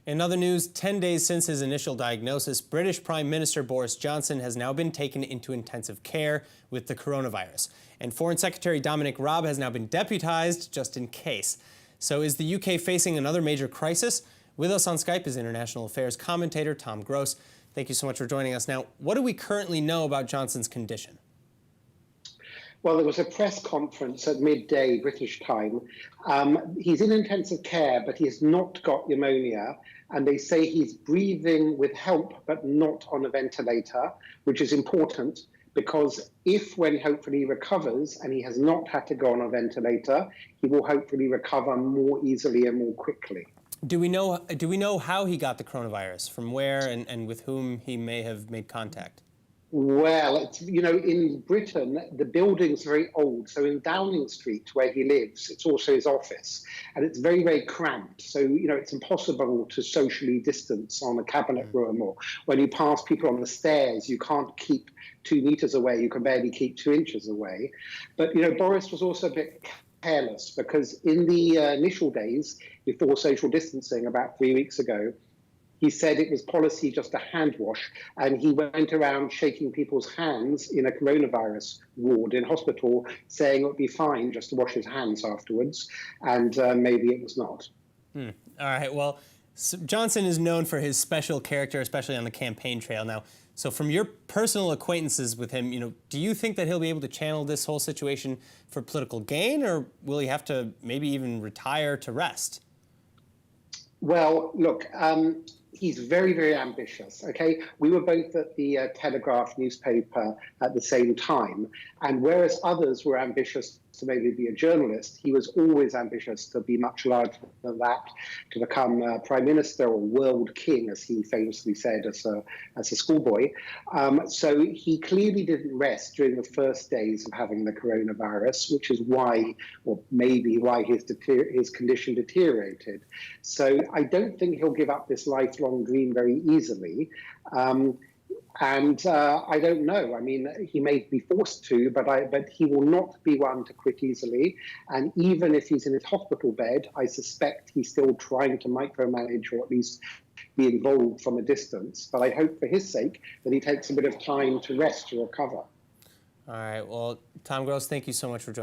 In other news, 10 days since his initial diagnosis, British Prime Minister Boris Johnson has now been taken into intensive care with the coronavirus. And Foreign Secretary Dominic Raab has now been deputized just in case. So is the UK facing another major crisis? With us on Skype is international affairs commentator Tom Gross. Thank you so much for joining us. Now, what do we currently know about Johnson's condition? Well, there was a press conference at midday British time. He's in intensive care, but he has not got pneumonia. And they say he's breathing with help, but not on a ventilator, which is important because when hopefully he recovers and he has not had to go on a ventilator, he will hopefully recover more easily and more quickly. Do we know how he got the coronavirus, from where and with whom he may have made contact? Well, in Britain, the building's very old. So in Downing Street, where he lives, it's also his office. And it's very, very cramped. So, it's impossible to socially distance on a cabinet room, or when you pass people on the stairs, you can't keep 2 meters away. You can barely keep 2 inches away. But, Boris was also a bit careless because in the initial days before social distancing about 3 weeks ago, he said it was policy just to hand wash, and he went around shaking people's hands in a coronavirus ward in hospital, saying it would be fine just to wash his hands afterwards, and maybe it was not. All right, well, Johnson is known for his special character, especially on the campaign trail now. So from your personal acquaintances with him, do you think that he'll be able to channel this whole situation for political gain, or will he have to maybe even retire to rest? Well, look, he's very, very ambitious, okay? We were both at the Telegraph newspaper at the same time, and whereas others were ambitious to maybe be a journalist, he was always ambitious to be much larger than that, to become Prime Minister or world king, as he famously said as a schoolboy. So he clearly didn't rest during the first days of having the coronavirus, which is why, or maybe why his condition deteriorated. So I don't think he'll give up this lifelong dream very easily. I don't know. I mean, he may be forced to, but he will not be one to quit easily. And even if he's in his hospital bed, I suspect he's still trying to micromanage, or at least be involved from a distance. But I hope for his sake that he takes a bit of time to rest, to recover. All right. Well, Tom Gross, thank you so much for joining us.